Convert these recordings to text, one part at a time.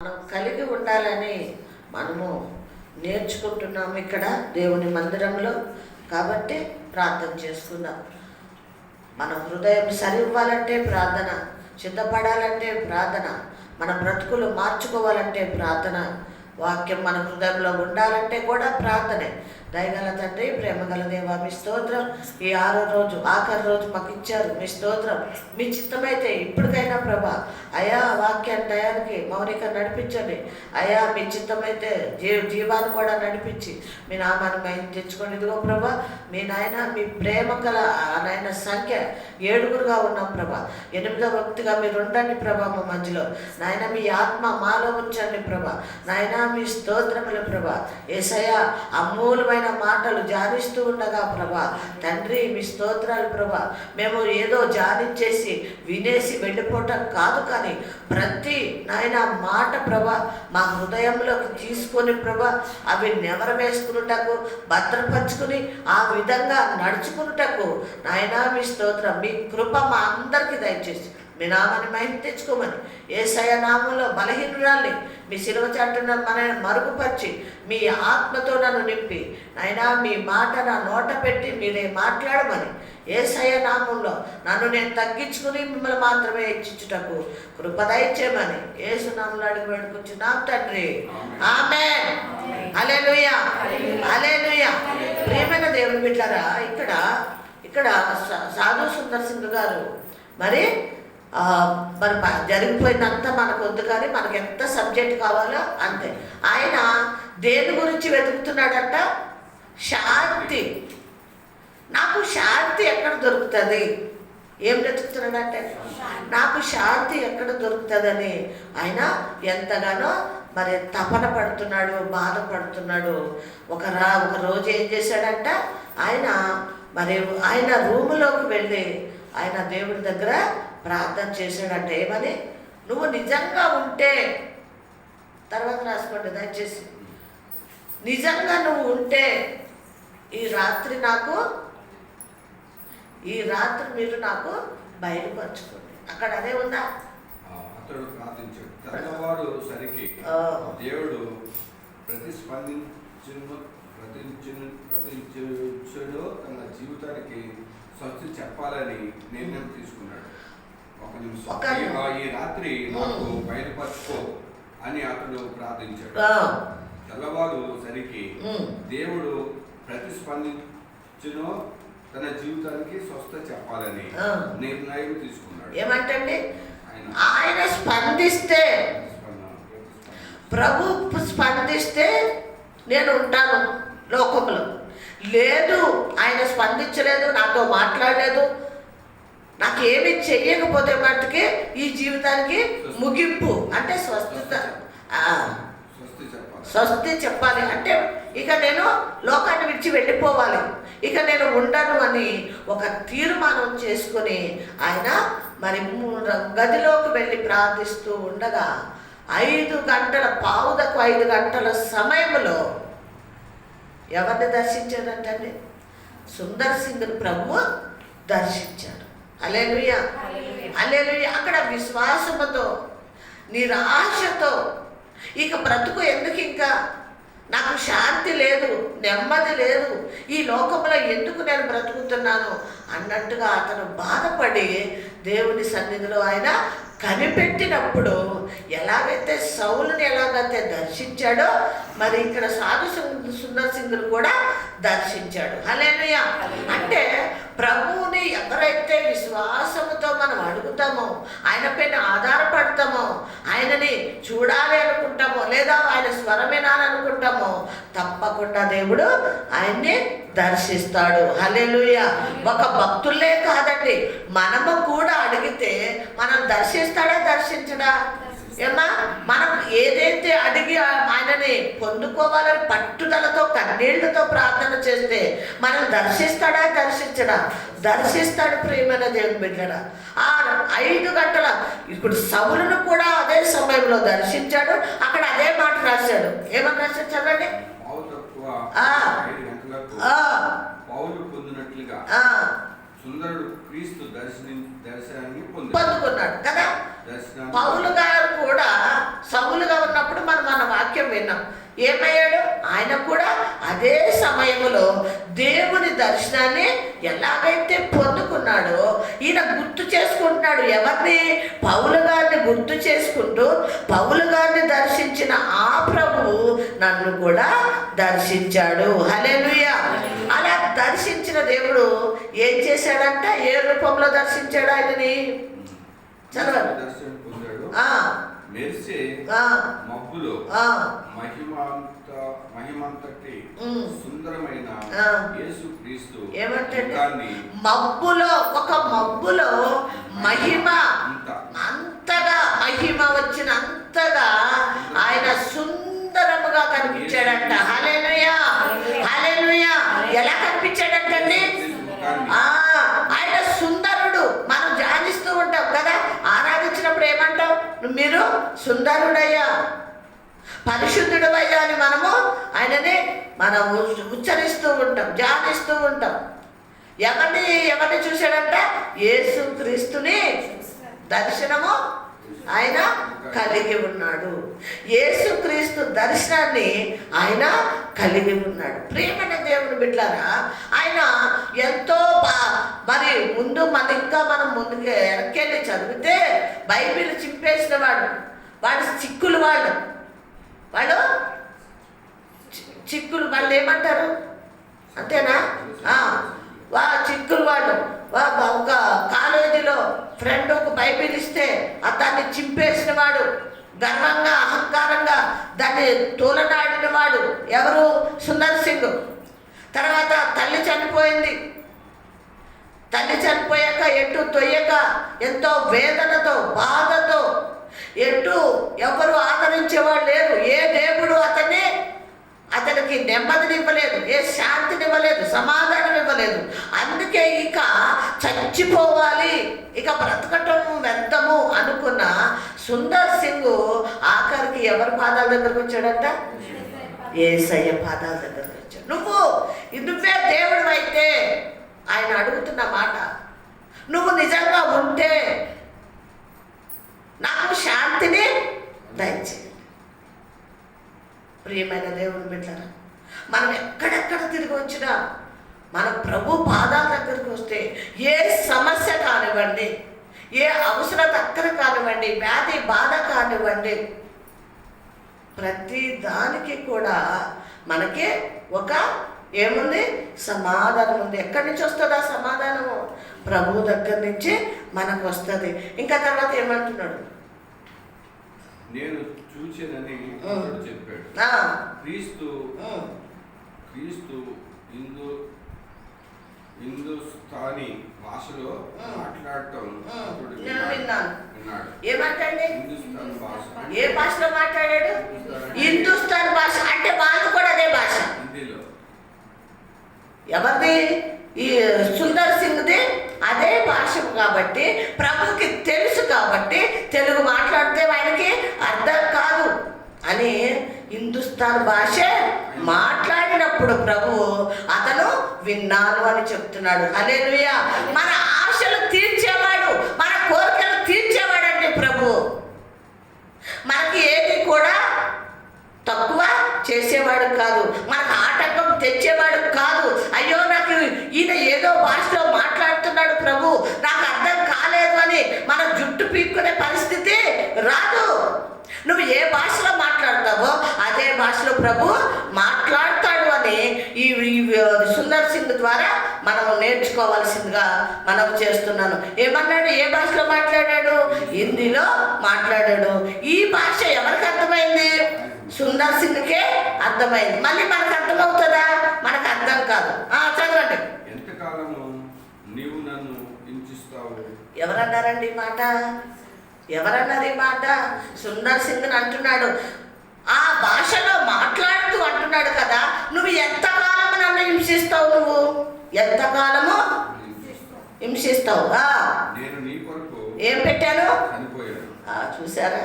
మనం కలిగి ఉండాలని మనము నేర్చుకుంటున్నాము ఇక్కడ దేవుని మందిరంలో. కాబట్టి ప్రార్థన చేసుకుందాం. మన హృదయం సరివ్వాలంటే ప్రార్థన, సిద్ధపడాలంటే ప్రార్థన, మన బ్రతుకులు మార్చుకోవాలంటే ప్రార్థన, వాక్యం మన హృదయంలో ఉండాలంటే కూడా ప్రార్థనే. దయగల తండ్రి, ప్రేమగల దేవా, మీ స్తోత్రం. ఈ 6వ రోజు, ఆఖరి రోజు మాకు ఇచ్చారు. మీ స్తోత్రం. మీ చిత్తమైతే ఇప్పటికైనా ప్రభా అయా వాక్యాన్ని టయానికి మౌనిక నడిపించండి అయా. మీ చిత్తమైతే జీవాన్ని కూడా నడిపించి మీ నామాన్ని మేము తెచ్చుకోండి. ఇదిగో ప్రభా, మీ నాయన మీ ప్రేమ గల నాయన సంఖ్య 7గురుగా ఉన్నాం ప్రభా. 8వ వ్యక్తిగా మీరు ఉండండి ప్రభా మా మధ్యలో. నాయన మీ ఆత్మ మాలో ఉంచండి ప్రభా. నాయన మీ స్తోత్రములు ప్రభా. యేసయ్య అమూలమైన మాటలు ధ్యానిస్తూ ఉండగా ప్రభా తండ్రి మీ స్తోత్రాలు ప్రభా. మేము ఏదో ధ్యానించేసి వినేసి వెళ్ళిపోవటం కాదు, కానీ ప్రతి నాయన మాట ప్రభా మా హృదయంలోకి తీసుకొని ప్రభా అవి నెవర వేసుకున్నటకు, భద్రపరుచుకుని ఆ విధంగా నడుచుకున్నటకు నాయన మీ స్తోత్రం. మీ కృప మా అందరికీ దయచేసి మీ నామాన్ని మహిమ తెచ్చుకోమని, యేసయ్య నామంలో బలహీనురాల్ని మీ శిలువ చాటున మన మరుగుపరిచి మీ ఆత్మతో నన్ను నింపి నాయనా మీ మాట నా నోట పెట్టి మీరే మాట్లాడమని, యేసయ్య నామంలో నన్ను నేను తగ్గించుకుని మిమ్మల్ని మాత్రమే హెచ్చించుటకు కృప దయచేయమని యేసు నామంలో అడిగి వేడుకొచ్చున్నాం తండ్రి. ఆమేన్. హల్లెలూయా, హల్లెలూయా. ప్రియమైన దేవుని బిడ్డలారా, ఇక్కడ సాధు సుందర్ సింగ్ గారు మరి జరిగిపోయినంత మనకు వద్దు, కానీ మనకు ఎంత సబ్జెక్ట్ కావాలో అంతే. ఆయన దేని గురించి వెతుకుతున్నాడంట? శాంతి. నాకు శాంతి ఎక్కడ దొరుకుతుంది? ఏం వెతుకుతున్నాడంటే నాకు శాంతి ఎక్కడ దొరుకుతుందని ఆయన ఎంతగానో మరి తపన పడుతున్నాడు, బాధపడుతున్నాడు. ఒక రోజు ఏం చేశాడంట, ఆయన రూములోకి వెళ్ళి ఆయన దేవుడి దగ్గర ప్రార్థన చేశాడంట. ఏమని? నువ్వు నిజంగా ఉంటే, తర్వాత రాసుకోండి దయచేసి, నిజంగా నువ్వు ఉంటే ఈ రాత్రి మీరు నాకు బయలుపరచుకోండి. అక్కడ అదే ఉందా? అతడు ప్రార్థించాడు. తెల్లవారు సరికి దేవుడు ప్రతిస్పందించడో తన జీవితానికి స్వస్తి చెప్పాలని నిర్ణయం తీసుకున్నాడు. ఒక నిమిషం, ఈ రాత్రి నాకు బయలుపరచుకో అని అతడు ప్రార్థించాడు. తెల్లవారు సరికి దేవుడు ప్రతిస్పందించడో తన జీవితానికి స్వస్థ చెప్పాలని నిర్ణయం తీసుకున్నాడు. ఏమంటే ఆయన స్పందిస్తే, ప్రభు స్పందిస్తే నేను ఉంటాను లోకంలో. లేదు, ఆయన స్పందించలేదు, నాతో మాట్లాడలేదు, నాకు ఏమి చెయ్యకపోతే మట్టుకే ఈ జీవితానికి ముగింపు అంటే స్వస్తి చెప్పాలి. అంటే ఇక నేను లోకాన్ని విడిచి వెళ్ళిపోవాలి, ఇక నేను ఉండను అని ఒక తీర్మానం చేసుకుని ఆయన మరి గదిలోకి వెళ్ళి ప్రార్థిస్తూ ఉండగా 5 గంటల 5 గంటల సమయంలో ఎవరిని దర్శించాడంటే సుందర్ సింగ్ ప్రభువు దర్శించాడు. హల్లెలూయా, హల్లెలూయా. అక్కడ విశ్వాసముతో, నిరాశతో, ఇక బ్రతుకు ఎందుకు, ఇంకా నాకు శాంతి లేదు, నెమ్మది లేదు, ఈ లోకంలో ఎందుకు నేను బ్రతుకుతున్నాను అన్నట్టుగా అతను బాధపడి దేవుని సన్నిధిలో ఆయన కనిపెట్టినప్పుడు ఎలాగైతే సౌలుని ఎలాగైతే దర్శించాడో మరి ఇక్కడ సాధు సుందర్ సింగ్ కూడా దర్శించాడు. హల్లెలూయా. అంటే ప్రభువుని ఎవరైతే విశ్వాసముతో మనం అడుగుతామో, ఆయన పైన ఆధారపడతామో, ఆయనని చూడాలి అనుకుంటామో, లేదా ఆయన స్వరం వినాలనుకుంటామో తప్పకుండా దేవుడు ఆయన్ని దర్శిస్తాడు. హల్లెలూయా. ఒక భక్తులే కాదండి, మనము కూడా అడిగితే మనం దర్శిస్తాడా దర్శించడా? ఏమా, మనం ఏదైతే అడిగి ఆయనని పొందుకోవాలని పట్టుదలతో కన్నీళ్లతో ప్రార్థన చేస్తే మనం దర్శిస్తాడా దర్శించడా? దర్శిస్తాడు. ప్రియమైన దేవుని బిడ్డడా, ఆ 5 గంటల ఇప్పుడు సౌలును కూడా అదే సమయంలో దర్శించాడు. అక్కడ అదే మాట రాశాడు. ఏమని రాశాడు చదవండి. సుందరుడు క్రీస్తు దర్శనాన్ని పొందుకున్నాడు కదా. పౌలు గారు కూడా సౌలుగా ఉన్న వాక్యం విన్నాం. ఏమయ్యాడు? ఆయన కూడా అదే సమయంలో దేవుని దర్శనాన్ని ఎలాగైతే పొందుకున్నాడో ఈయన గుర్తు చేసుకుంటున్నాడు. ఎవరిని? పౌలు గారిని గుర్తు చేసుకుంటూ, పౌలు గారిని దర్శించిన ఆ ప్రభువు నన్ను కూడా దర్శించాడు. హల్లెలూయా. అలా దర్శించిన దేవుడు ఏం చేశాడంట? ఏ రూపంలో దర్శించాడు ఆయనని? చదవండి. దర్శనం పొందాడు. మెరిసే మబ్బులో మహిమంతటి సుందరమైన యేసుక్రీస్తు ఏమంటే మబ్బులో, ఒక మబ్బులో మహిమ, అంతగా మహిమ వచ్చిన అంతగా ఆయన సుందరముగా కనిపించాడంట. హల్లెలూయా, హల్లెలూయా. ఎలా కనిపించాడంటండి? ఆయన సుందరుడు. మనం ధ్యానిస్తూ ఉంటాం కదా, ఆరాధించినప్పుడు ఏమంటాం? మీరు సుందరుడయ్యా, పరిశుద్ధుడు అయ్యా అని మనము ఆయనని మనం ఉచ్చరిస్తూ ఉంటాం, ధ్యానిస్తూ ఉంటాం. ఎవరిని చూశాడంట? యేసుక్రీస్తుని దర్శనము ఆయన కలిగి ఉన్నాడు. యేసుక్రీస్తు దర్శనాన్ని ఆయన కలిగి ఉన్నాడు. ప్రియమైన దేవుని బిడ్డలారా, ఆయన ఎంతో మరి ముందు మనం ముందుకు వెనక్కెళ్ళి చదివితే బైబిల్ చింపేసిన వాడు చిక్కులు వాళ్ళు వాళ్ళు ఏమంటారు? అంతేనా? చిక్కులు వాళ్ళు ఒక కాలేజీలో ఫ్రెండ్ ఒక బైబిల్ ఇస్తే దాన్ని చింపేసిన వాడు, గర్వంగా అహంకారంగా దాన్ని తోలనాడిన వాడు ఎవరు? సుందర్ సింగ్. తర్వాత తల్లి చనిపోయింది. తల్లి చనిపోయాక ఎటు తొయ్యక ఎంతో వేదనతో, బాధతో, ఎటు ఎవరు ఆదరించేవాడు లేరు. ఏ దేవుడు అతనికి నెమ్మదినివ్వలేదు, ఏ శాంతినివ్వలేదు, సమాధానం ఇవ్వలేదు. అందుకే ఇక చచ్చిపోవాలి, ఇక బ్రతకటం వ్యర్థము అనుకున్న సుందర్ సింగ్ ఆఖరికి ఎవరి పాదాల దగ్గరకు వచ్చాడంట? యేసయ్య పాదాల దగ్గరకు వచ్చాడు. నువ్వే దేవుడు అయితే ఆయన అడుగుతున్న మాట, నువ్వు నిజంగా ఉంటే నాకు శాంతిని దయచేయి. ప్రియమైన దేవుని బిడ్డలారా, మనం ఎక్కడెక్కడ తిరిగి వచ్చినా మన ప్రభు పాదాల దగ్గరికి వస్తే ఏ సమస్య కానివ్వండి, ఏ అవసరత అక్కర కానివ్వండి, వ్యాధి బాధ కానివ్వండి, ప్రతి దానికి కూడా మనకి ఒక ఏముంది? సమాధానం ఉంది. ఎక్కడి నుంచి వస్తుంది ఆ సమాధానము? ప్రభు దగ్గర నుంచి మనకు వస్తుంది. ఇంకా తర్వాత ఏమంటున్నాడు? నేను చూచానని చెప్పాడు. క్రీస్తు హిందుస్థానీ భాషలో మాట్లాడటం విన్నాడు. ఏమంటండి? హిందుస్థాన్ భాష. ఏ భాషలో మాట్లాడాడు? హిందుస్థాన్ భాష. అంటే వాళ్ళు కూడా అదే భాష. హిందీలో. ఎవరిది? ఈ సుందర్ సింగ్ది అదే భాష కాబట్టి ప్రభుకి తెలుసు కాబట్టి తెలుగు మాట్లాడితే ఆయనకి అర్థం కాదు అని హిందుస్థాన్ భాష మాట్లాడినప్పుడు ప్రభు అతను విన్నాను అని చెప్తున్నాడు. హల్లెలూయా. మన ఆశలు తీర్చేవాడు, మన కోరికలు తీర్చేవాడండి ప్రభు. మనకి ఏది కూడా తక్కువ చేసేవాడు కాదు, మనకు ఆటంకం తెచ్చేవాడు కాదు. అయ్యో నాకు ఈయన ఏదో భాషలో మాట్లాడుతున్నాడు ప్రభు, నాకు అర్థం కాలేదు అని మన జుట్టు పీక్కునే పరిస్థితి రాదు. నువ్వు ఏ భాషలో మాట్లాడతావో అదే భాషలో ప్రభు మాట్లాడతాడు అని ఈ సుందర్ సింగ్ ద్వారా మనం నేర్చుకోవాల్సిందిగా మనం చేస్తున్నాను. ఏమన్నాడు? ఏ భాషలో మాట్లాడాడు? హిందీలో మాట్లాడాడు. ఈ భాష ఎవరికి అర్థమైంది? సుందర్ సింగ్కే అర్థమైంది. మళ్ళీ మనకు అర్థమవుతుందా? మనకు అర్థం కాదు. చదవండి. ఎంతకాలము నీవు నన్ను హింసిస్తావు? ఎవరన్నారండి ఈ మాట? ఎవరన్నారు ఈ మాట? సుందర్ సింగ్ అంటున్నాడు. ఆ భాషలో మాట్లాడుతూ అంటున్నాడు కదా, నువ్వు ఎంతకాలము నన్ను హింసిస్తావు? నువ్వు ఎంతకాలము హింసిస్తావు? నేను నీ కొరకు ఏం పెట్టాను? చూసారా?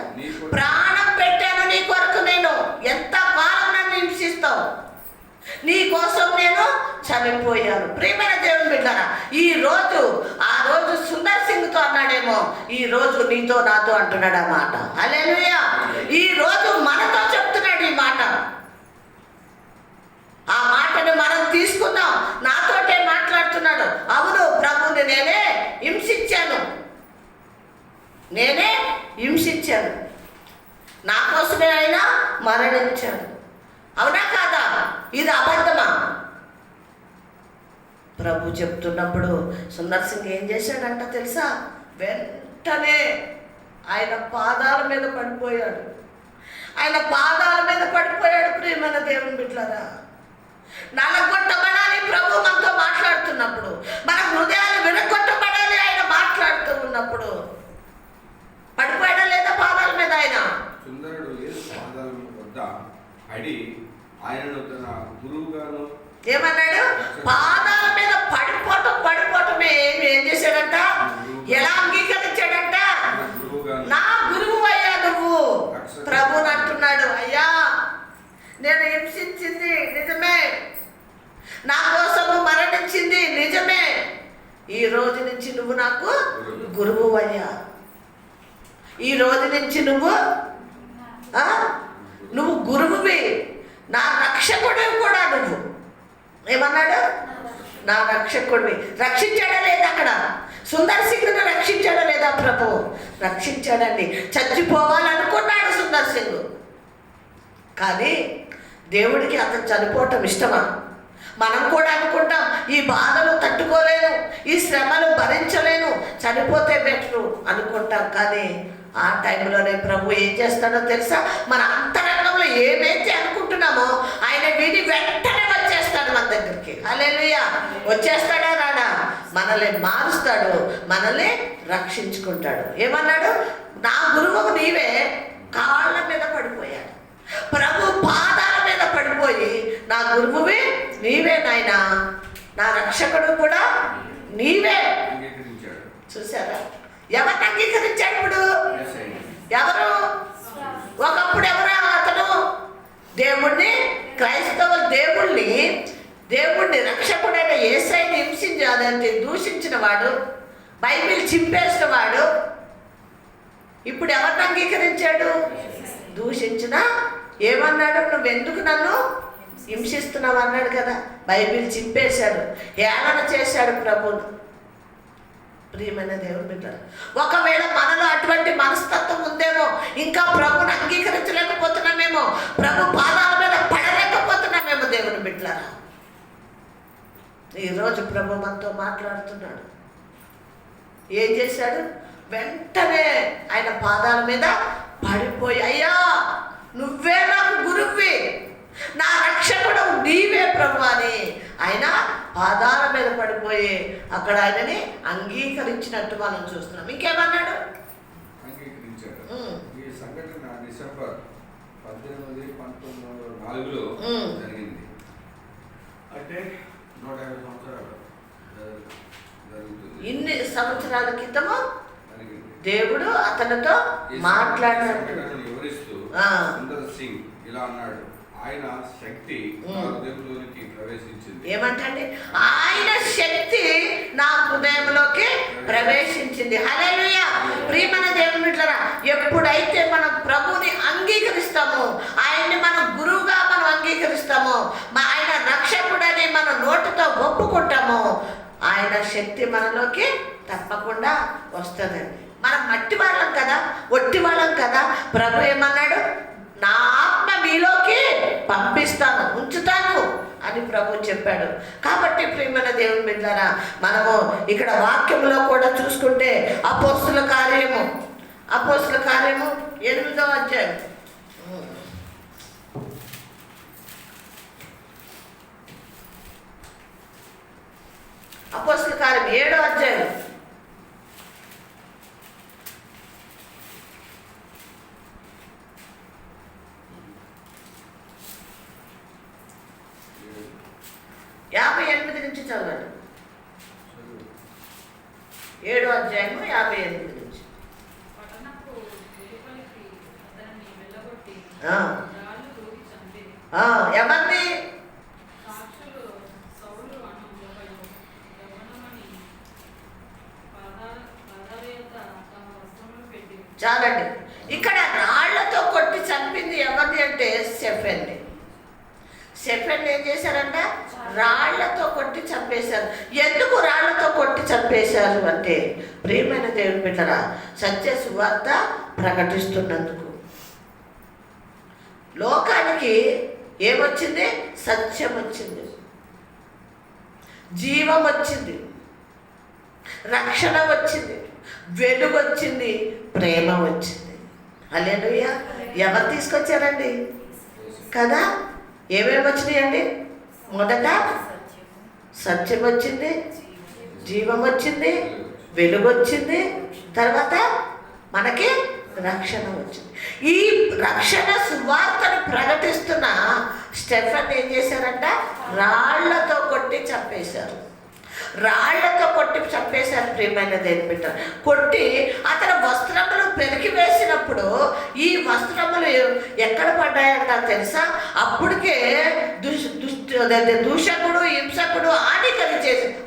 ప్రాణం పెట్టాను నీ కొరకు. నేను ఎంతకాలం నన్ను హింసిస్తావు? నీ కోసం నేను చనిపోయాను. ప్రియమైన దేవుని బిడ్డలారా, ఆ రోజు సుందర్ సింగ్తో అన్నాడేమో, ఈ రోజు నీతో నాతో అంటున్నాడు ఆ మాట. హల్లెలూయా. ఈ రోజు మనతో చెప్తున్నాడు ఈ మాట. నా కోసమే ఆయన మరణించాడు. అవునా కాదా? ఇది అబద్ధమా? ప్రభు చెప్తున్నప్పుడు సుందర్ సింగ్ ఏం చేశాడంట తెలుసా? వెంటనే ఆయన పాదాల మీద పడిపోయాడు. ఆయన పాదాల మీద పడిపోయాడు. ప్రియమైన దేవుని బిడ్డలారా, నలగొట్టబడాలి ప్రభు మనతో మాట్లాడుతున్నప్పుడు, మన హృదయాలు విరగొట్టబడాలి ఆయన మాట్లాడుతూ ఉన్నప్పుడు. పడిపోయాడా లేదా పాదాల మీద? ఆయన సుందరుడు యేసు పాదాల వద్ద పడి ఆయనను తన గురువుగాను ఏమన్నాడు? పాదాల మీద పడిపోవటమే. ఏం చేశాడంట? ఎలా అంగీకరించాడంట? నా గురువు అయ్యా నువ్వు. ప్రభుని అంటున్నాడు, అయ్యా నేను హింసించింది నిజమే, నా కోసము మరణించింది నిజమే, ఈ రోజు నుంచి నువ్వు నాకు గురువు అయ్యా. ఈ రోజు నుంచి నువ్వు గురువువి, నా రక్షకుడివి కూడా నువ్వు. ఏమన్నాడు? నా రక్షకుడివి. రక్షించాడా లేదా? అక్కడ సుందర్ సింగ్ను రక్షించాడా లేదా? ప్రభు రక్షించాడండి. చచ్చిపోవాలనుకున్నాడు సుందర్ సింగ్, కానీ దేవుడికి అతను చనిపోవటం ఇష్టమా? మనం కూడా అనుకుంటాం, ఈ బాధలు తట్టుకోలేను, ఈ శ్రమలు భరించలేను, చనిపోతే బెటరు అనుకుంటాం. కానీ ఆ టైంలోనే ప్రభు ఏం చేస్తాడో తెలుసా? మన అంతరంగంలో ఏమైతే అనుకుంటున్నామో ఆయన విని వెంటనే వచ్చేస్తాడు మన దగ్గరికి. హల్లెలూయా! వచ్చేస్తాడా రాడా? మనల్ని మారుస్తాడు, మనల్ని రక్షించుకుంటాడు. ఏమన్నాడు? నా గురువు నీవే. కాళ్ళ మీద పడిపోయాడు, ప్రభు పాదాల మీద పడిపోయి, నా గురువువి నీవే నాయనా, నా రక్షకుడు కూడా నీవే. చూసారా? ఎవరు అంగీకరించాడు? ఇప్పుడు ఎవరు? ఒకప్పుడు ఎవరు అతను? దేవుణ్ణి, క్రైస్తవులు దేవుణ్ణి రక్షకుడైన యేసయ్యని హింసించాడంటే దూషించిన వాడు, బైబిల్ చింపేసిన వాడు. ఇప్పుడు ఎవరిని అంగీకరించాడు? దూషించిన ఏమన్నాడు? నువ్వెందుకు నన్ను హింసిస్తున్నావు అన్నాడు కదా. బైబిల్ చింపేశాడు, హేళన చేశాడు ప్రభువును. ప్రియమైన దేవుని బిడ్డలు, ఒకవేళ మనలో అటువంటి మనస్తత్వం ఉందేమో, ఇంకా ప్రభుని అంగీకరించలేకపోతున్నామేమో, ప్రభు పాదాల మీద పడలేకపోతున్నామేమో. దేవుని బిడ్డలారా, ఈరోజు ప్రభు మనతో మాట్లాడుతున్నాడు. ఏం చేశాడు? వెంటనే ఆయన పాదాల మీద పడిపోయి, అయ్యా నువ్వే నాకు గురువువి, నా రక్షకుడు నీవే ప్రభు అని ఆయన పాదాల మీద పడిపోయి అక్కడ ఆయనని అంగీకరించినట్టు మనం చూస్తున్నాం. ఇంకేమన్నాడు? అంగీకరించాడు. ఈ సంఘటన డిసెంబర్ 18, 1904లో జరిగింది. అంటే 150 సంవత్సరాలు జరుగుతుంది. ఇన్ని సంవత్సరాల క్రితము దేవుడు అతనితో మాట్లాడినట్టు వివరిస్తూ సుందర్ సింగ్ ఇలా అన్నాడు, ఆయన శక్తి నా హృదయంలోకి ప్రవేశించింది. ఏమంటండి? ఆయన శక్తి నా హృదయంలోకి ప్రవేశించింది. హల్లెలూయా! ప్రియమైన దేవుని బిడ్డలారా, ఎప్పుడైతే మనం ప్రభుని అంగీకరిస్తామో, ఆయన్ని మన గురువుగా మనం అంగీకరిస్తామో, ఆయన రక్షకుడని మన నోటితో ఒప్పుకుంటామో, ఆయన శక్తి మనలోకి తప్పకుండా వస్తుందండి. మనం మట్టి వాళ్ళం కదా, ఒట్టి వాళ్ళం కదా. ప్రభు ఏమన్నాడు? నా ఆత్మ మీలోకి పంపిస్తాను, ఉంచుతాను అని ప్రభు చెప్పాడు. కాబట్టి ప్రియమైన దేవుని బిడ్డలారా, మనము ఇక్కడ వాక్యంలో కూడా చూసుకుంటే అపోస్తుల కార్యము 8వ అధ్యాయం, అపోస్తుల కార్యం 7వ అధ్యాయం 58 నుంచి చదవండి. 7వ అధ్యాయము 58 నుంచి. ఎవరిని? చాలండి. ఇక్కడ రాళ్లతో కొట్టి చంపింది ఎవరిని అంటే స్టెఫెన్ని. స్టెఫెన్ ఏం చేశారంట? రాళ్లతో కొట్టి చంపేశారు. ఎందుకు రాళ్లతో కొట్టి చంపేశారు అంటే, ప్రియమైన దేవుని బిడ్డరా, సత్య సువార్త ప్రకటిస్తున్నందుకు. లోకానికి ఏమొచ్చింది? సత్యం వచ్చింది, జీవం వచ్చింది, రక్షణ వచ్చింది, వెలుగు వచ్చింది, ప్రేమ వచ్చింది. హల్లెలూయా. ఎవరు తీసుకొచ్చారండి కదా? ఏమేమి వచ్చినాయండి? మొదట సత్యం వచ్చింది, జీవం వచ్చింది, వెలుగు వచ్చింది, తర్వాత మనకి రక్షణ వచ్చింది. ఈ రక్షణ సువార్తను ప్రకటిస్తున్న స్టెఫెన్ ఏం చేశారంట? రాళ్లతో కొట్టి చంపేశారు. రాళ్లతో కొట్టి చంపేశారు. ప్రియమైన దేవుని బిడ్డ, కొట్టి అతని వస్త్రములు పెరికి వేసినప్పుడు ఈ వస్త్రములు ఎక్కడ పడ్డాయంట తెలుసా? అప్పటికే దూషకుడు, హింసకుడు,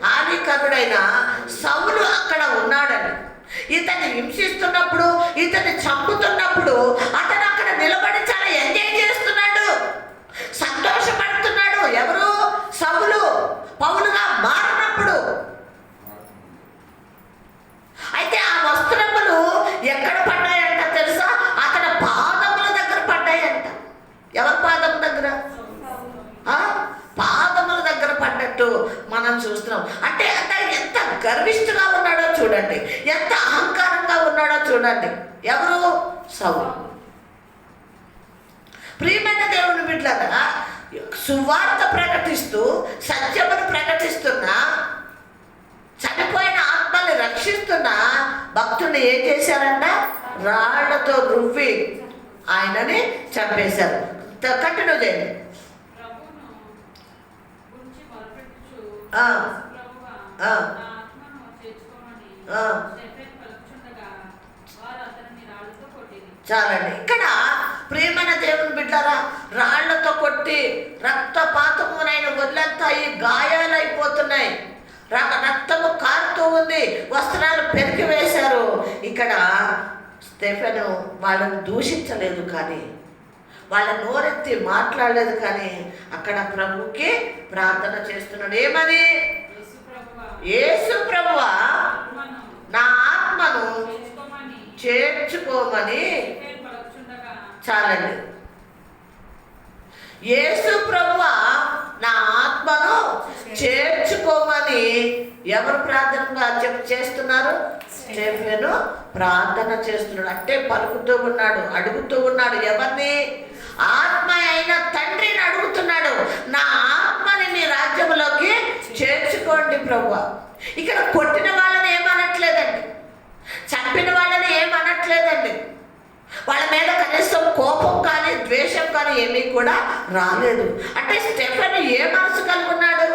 హానికరుడైన సౌలు అక్కడ ఉన్నాడని. ఇతన్ని హింసిస్తున్నప్పుడు, ఇతన్ని చంపుతున్నప్పుడు అతను అక్కడ నిలబడి చాలా ఎంజాయ్ చేస్తున్నాడు, సంతోషపడుతున్నాడు. ఎవరు? సౌలు పౌలుగా మారినప్పుడు. అయితే ఆ వస్త్రములు ఎక్కడ పడ్డాయంట తెలుసా? అతని పాదముల దగ్గర పడ్డాయంట. ఎవరి పాదం దగ్గర? పాదముల దగ్గర పడ్డట్టు మనం చూస్తున్నాం. అంటే ఎంత గర్విష్ఠుగా ఉన్నాడో చూడండి, ఎంత అహంకారంగా ఉన్నాడో చూడండి. ఎవరు? సౌలు. ప్రియమైన దేవుని బిడ్డలారా, సువార్త ప్రకటిస్తూ సత్యమును ప్రకటిస్తున్న, చనిపోయిన ఆత్మని రక్షిస్తున్న భక్తుడిని ఏం చేశారంట? రాళ్లతో రువ్వి ఆయనని చంపేశారు. కంటిన్యూ చేయండి. చాలండి. ఇక్కడ ప్రియమైన దేవుని బిడ్డలారా, రాళ్లతో కొట్టి రక్తపాతమునైన ఒళ్ళంతా ఈ గాయాలైపోతున్నాయి, రక్తము కారుతూ ఉంది, వస్త్రాలు పెరికి వేశారు. ఇక్కడ స్టెఫెను వాళ్ళని దూషించలేదు, కానీ వాళ్ళ నోరెత్తి మాట్లాడలేదు, కానీ అక్కడ ప్రభుకి ప్రార్థన చేస్తున్నాడు. ఏమని? యేసు ప్రభువా, నా ఆత్మను చేర్చుకోమని. చాలండి. యేసు ప్రభువా, నా ఆత్మను చేర్చుకోమని ఎవరు ప్రార్థనగా చేస్తున్నారు? స్టెఫెను ప్రార్థన చేస్తున్నాడు. అంటే పలుకుతూ ఉన్నాడు, అడుగుతూ ఉన్నాడు. ఎవరిని? ఆత్మ అయిన తండ్రిని అడుగుతున్నాడు. నా ఆత్మని నీ రాజ్యంలోకి చేర్చుకోండి ప్రభువా. ఇక్కడ కొట్టిన వాళ్ళని ఏమనట్లేదండి, చంపిన వాళ్ళని ఏమనట్లేదండి, వాళ్ళ మీద కనీసం కోపం కానీ ద్వేషం కానీ ఏమీ కూడా రాలేదు. అంటే స్టెఫెన్ ఏ మనసు కలిగి ఉన్నాడు?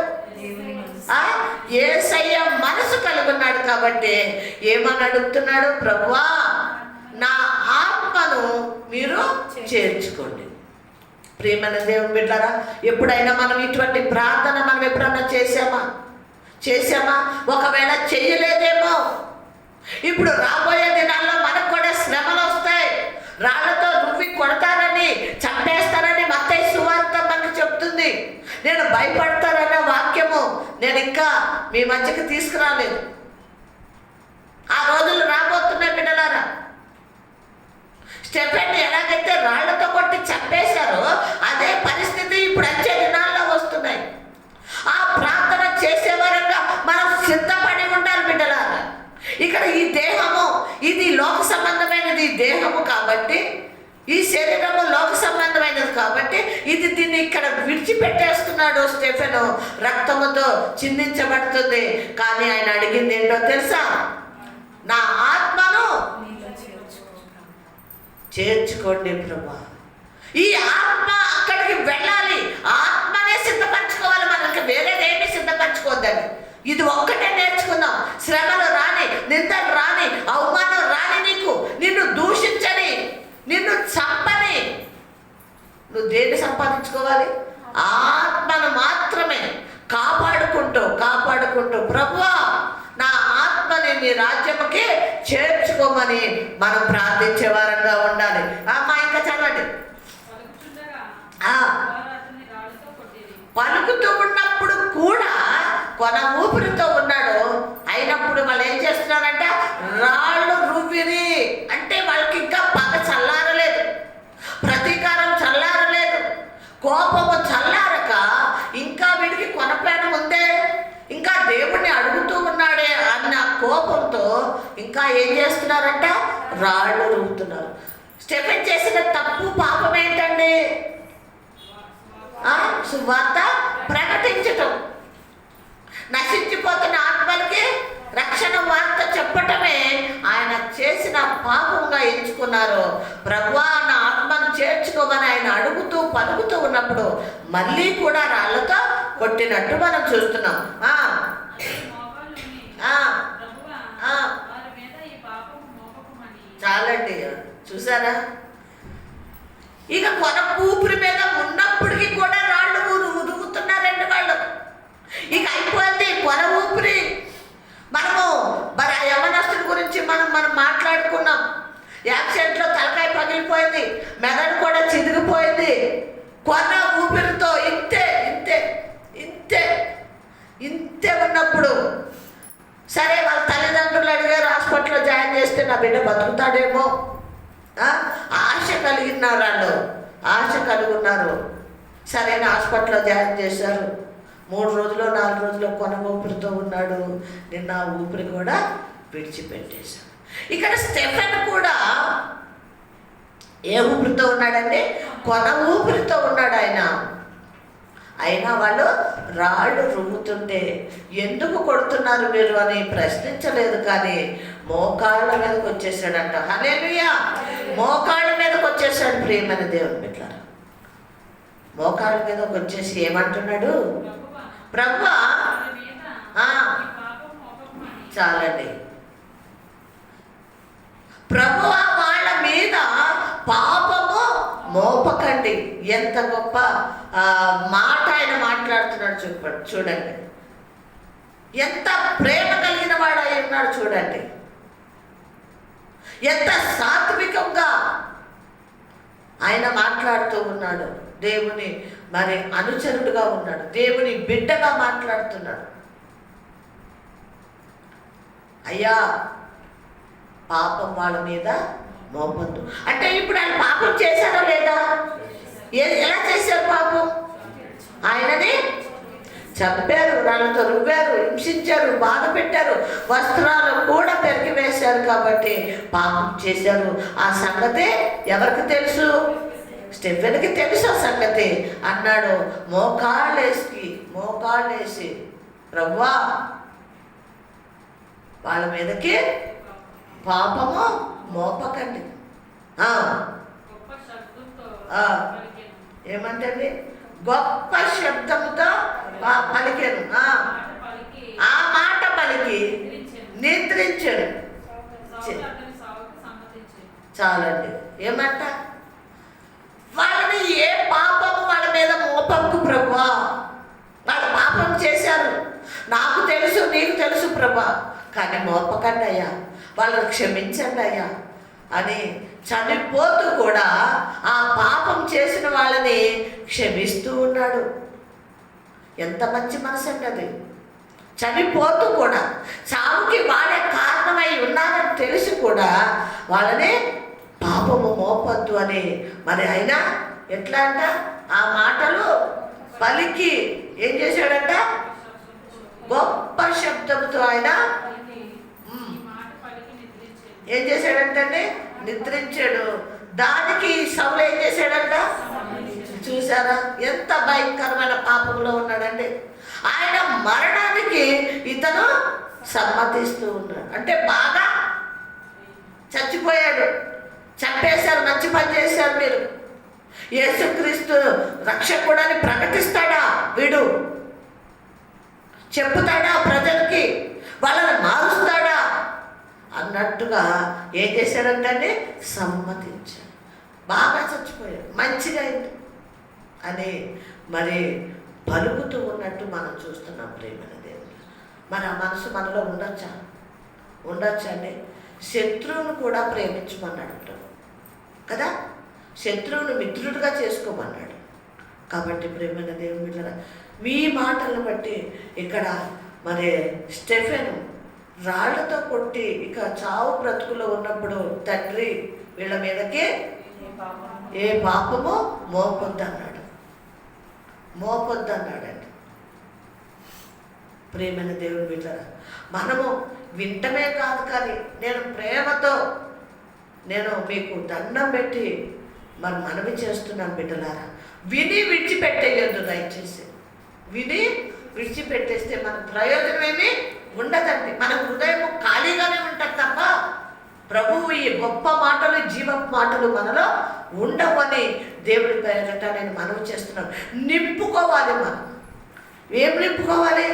యేసయ్య మనసు కలిగి ఉన్నాడు. కాబట్టి ఏమని అడుగుతున్నాడు? ప్రభువా, నా ఆత్మను మీరు చేర్చుకోండి. ప్రియమైన దేవుని బిడ్డలారా, ఎప్పుడైనా మనం ఇటువంటి ప్రార్థన మనం ఎప్పుడన్నా చేసామా? ఒకవేళ చెయ్యలేదేమో. ఇప్పుడు రాబోయే దినాల్లో మనకు కూడా శ్రమలు వస్తాయి. రాళ్లతో రువ్వి కొడతారని, చంపేస్తారని మత్తయి సువార్త మనకు చెప్తుంది. నేను భయపడతారనే వాక్యము నేను ఇంకా మీ మధ్యకి తీసుకురాలేదు. ఆ రోజులు రాబోతున్నాయి బిడ్డలారా. స్టెఫెన్ ఎలాగైతే రాళ్లతో కొట్టి చంపేశారో అదే పరిస్థితి ఇప్పుడు వచ్చే దినాల్లో వస్తున్నాయి. ఆ ప్రార్థన చేసే వరంగా మనం సిద్ధపడి ఉండాలి బిడ్డలారా. ఇక్కడ ఈ దేహము ఇది లోక సంబంధమైనది దేహము కాబట్టి, ఈ శరీరము లోక సంబంధమైనది కాబట్టి దీన్ని ఇక్కడ విడిచిపెట్టేస్తున్నాడు స్టెఫెను. రక్తముతో చిందించబడుతుంది. కానీ ఆయన అడిగింది ఏంటో తెలుసా? నా ఆత్మను చేర్చుకోండి ప్రభా. ఈ ఆత్మ అక్కడికి వెళ్ళాలి. ఆత్మనే సిద్ధపరచుకోవాలి. మనకి వేరేదేమీ సిద్ధపరచుకోవద్దండి. ఇది ఒక్కటే నేర్చుకుందాం. శ్రమలు రాని, నిందలు రాని, అవమానం రాని, నిన్ను దూషించని, నిన్ను చంపని, నువ్వు దేన్ని సంపాదించుకోవాలి? ఆత్మను మాత్రమే కాపాడుకుంటూ ప్రభువా, నా ఆత్మని నీ రాజ్యముకి చేర్చుకోమని మనం ప్రార్థించే వారంగా ఉండాలి. అమ్మా ఇంకా చదవండి. పలుకుతూ ఉన్నప్పుడు కూడా కొన ఊపిరితో ఉన్నాడు. అయినప్పుడు వాళ్ళు ఏం చేస్తున్నారంటే రాళ్ళు రువ్విరి. అంటే వాళ్ళకి ఇంకా పగ చల్లారలేదు, ప్రతీకారం చల్లారలేదు. కోపము చల్లారక ఇంకా వీడికి కొనపేన ఉందే, ఇంకా దేవుణ్ణి అడుగుతూ ఉన్నాడే అన్న కోపంతో ఇంకా ఏం చేస్తున్నారంట? రాళ్ళు రువ్వుతున్నారు. స్టెఫెన్ చేసిన తప్పు పాపం ఏంటండి? సువార్త ప్రకటించటం, నశించిపోతున్న ఆత్మలకి రక్షణ వార్త చెప్పటమే ఆయన చేసిన పాపంగా ఎంచుకున్నారు. ప్రభువా నా ఆత్మను చేర్చుకోమని ఆయన అడుగుతూ పలుకుతూ ఉన్నప్పుడు మళ్ళీ కూడా రాళ్లతో కొట్టినట్టు మనం చూస్తున్నాం. చాలండి, చూసారా? ఇక కొన ఊపిరి మీద ఉన్నప్పటికీ కూడా రాళ్ళు ఉదుగుతున్నారండి వాళ్ళు. ఇక అయిపోయింది కొన ఊపిరి. మనము మరి ఆ యవనస్తుడి గురించి మనం మాట్లాడుకున్నాం. యాక్సిడెంట్లో తలకాయ పగిలిపోయింది, మెదడు కూడా చిదిగిపోయింది. కొన ఊపిరితో ఇంతే ఇంతే ఇంతే ఇంతే ఉన్నప్పుడు సరే వాళ్ళ తల్లిదండ్రులు అడిగారు, హాస్పిటల్లో జాయిన్ చేస్తే నా బిడ్డ బతుకుతాడేమో ఆశ కలిగినారు. వాళ్ళు ఆశ కలిగి ఉన్నారు. సరైన హాస్పిటల్లో జాయిన్ చేశారు. 3 రోజులు 4 రోజులు కొన ఊపిరితో ఉన్నాడు. నిన్న ఊపిరి కూడా విడిచిపెట్టేశాడు. ఇక్కడ స్టెఫెన్ కూడా ఏ ఊపిరితో ఉన్నాడండి? కొన ఊపిరితో ఉన్నాడు ఆయన. అయినా వాళ్ళు రాళ్ళు రువ్వుతుంటే ఎందుకు కొడుతున్నారు మీరు అని ప్రశ్నించలేదు, కానీ మోకాళ్ళ మీదకి వచ్చేసాడంట. హల్లెలూయా! మోకాళ్ళ మీదకి వచ్చేసాడు. ప్రియమైన దేవుని బిడ్డలారా, మోకాళ్ళ మీదకి వచ్చేసి ఏమంటున్నాడు? ప్రభువా, చాలండి, ప్రభువా వాళ్ళ మీద పాపము మోపకండి. ఎంత గొప్ప మాట ఆయన మాట్లాడుతున్నాడు చూడండి. ఎంత ప్రేమ కలిగిన వాడు అయి ఉన్నాడు చూడండి. ఎంత సాత్వికంగా ఆయన మాట్లాడుతూ ఉన్నాడు. దేవుని మరి అనుచరుడుగా ఉన్నాడు, దేవుని బిడ్డగా మాట్లాడుతున్నాడు. అయ్యా పాపం వాళ్ళ మీద మోపొద్దు అంటే ఇప్పుడు ఆయన పాపం చేశారో లేదా? ఎలా చేశారు పాపం? ఆయనని చంపారు, రాళ్ళతో రువ్వారు, హింసించారు, బాధ పెట్టారు, వస్త్రాలు కూడా పెరిగి వేశారు. కాబట్టి పాపం చేశారు. ఆ సంగతి ఎవరికి తెలుసు? స్టెఫెన్కి తెలుసు ఆ సంగతి. అన్నాడు, మోకాళ్ళేసి ప్రభువా వాళ్ళ మీదకి పాపము మోపకండి. ఏమంటండి? గొప్ప శబ్దముతో పలికెను. ఆ మాట పలికి నిద్రించాడు. చాలండి. ఏమంట? వాళ్ళని ఏ పాపము వాళ్ళ మీద మోపకు ప్రభువా. వాళ్ళు పాపం చేశారు, నాకు తెలుసు, నీకు తెలుసు ప్రభా, కానీ మోపకండి అయ్యా, వాళ్ళని క్షమించండి అయ్యా అని చనిపోతూ కూడా ఆ పాపం చేసిన వాళ్ళని క్షమిస్తూ ఉన్నాడు. ఎంత మంచి మనసు అండి అది. చనిపోతూ కూడా, చావుకి వాళ్ళే కారణమై ఉన్నారని తెలిసి కూడా వాళ్ళని పాపము మోపొద్దు అని మరి ఆయన ఎట్లా అంట ఆ మాటలు పలికి ఏం చేశాడంట? గొప్ప శబ్దంతో ఆయన ఏం చేశాడంటే నిద్రించాడు. దానికి సౌలు ఏం చేశాడంట? చూసారా ఎంత భయంకరమైన పాపంలో ఉన్నాడండి. ఆయన మరణానికి ఇతను సమ్మతిస్తూ ఉన్నాడు. అంటే బాగా చచ్చిపోయాడు, చంపేశారు, మంచి పని చేశారు మీరు. యేసుక్రీస్తు రక్షకుడని ప్రకటిస్తాడా వీడు? చెప్పుతాడా ప్రజలకి? వాళ్ళని మారుస్తాడా అన్నట్టుగా ఏం చేశాడంటే సమ్మతించాడు. బాగా చచ్చిపోయాడు, మంచిగా అయింది అని మరి పలుకుతూ ఉన్నట్టు మనం చూస్తున్నాం. ప్రేమైన దేవుడు, మన మనసు మనలో ఉండొచ్చండి. శత్రువును కూడా ప్రేమించమన్నాడు ప్రభు కదా, శత్రువును మిత్రుడిగా చేసుకోమన్నాడు. కాబట్టి ప్రేమైన దేవుని బిడ్డలారా, మీ మాటలను బట్టి ఇక్కడ మరి స్టెఫెన్ రాళ్లతో కొట్టి ఇక చావు బ్రతుకులో ఉన్నప్పుడు తండ్రి వీళ్ళ మీదకి ఏ పాపము మోపొద్దు అన్నాడు. మోపొద్దు అన్నాడండి. ప్రేమైన దేవుని బిడ్డలారా, మనము వింటమే కాదు, కానీ నేను ప్రేమతో నేను మీకు దండం పెట్టి మరి మనవి చేస్తున్నాను బిడ్డలారా, విని విడిచిపెట్టేయొద్దు దయచేసి. విని విడిచిపెట్టేస్తే మన ప్రయోజనమేమీ ఉండదండి. మన హృదయం ఖాళీగానే ఉంటుంది తప్ప ప్రభువు ఈ గొప్ప మాటలు, జీవపు మాటలు మనలో ఉండవని దేవుడి పేరట నేను మనవి చేస్తున్నాను. నింపుకోవాలి. మనం ఏం నింపుకోవాలి?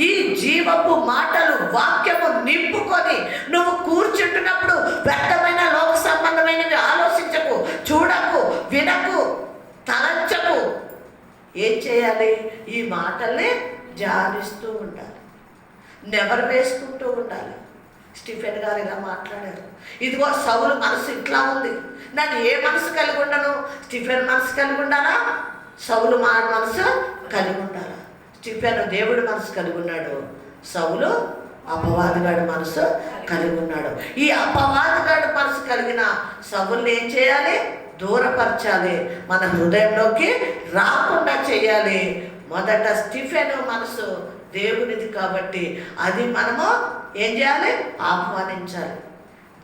ఈ జీవపు మాటలు, వాక్యము నింపుకొని నువ్వు కూర్చుంటున్నప్పుడు వ్యర్థమైన లోక సంబంధమైనవి ఆలోచించకు, చూడకు, వినకు, తలంచకు. ఏం చేయాలి? ఈ మాటల్ని ధ్యానిస్తూ ఉండాలి, నెవరు వేసుకుంటూ ఉండాలి. స్టీఫెన్ గారు ఇలా మాట్లాడారు, ఇదిగో సౌలు మనసు ఇట్లా ఉంది, నన్ను ఏ మనసు కలిగి ఉండను? స్టీఫెన్ మనసు కలిగి ఉండాలా? సౌలు మనసు కలిగి ఉండాలా? స్టీఫెన్ దేవుడి మనసు కలిగి ఉన్నాడు, సౌలు అపవాదిగాడి మనసు కలిగి ఉన్నాడు. ఈ అపవాదిగాడి మనసు కలిగిన సౌలుని ఏం చేయాలి? దూరపరచాలి, మన హృదయంలోకి రాకుండా చేయాలి. మొదట స్టీఫెన్ మనసు దేవునిది కాబట్టి అది మనము ఏం చేయాలి? ఆహ్వానించాలి,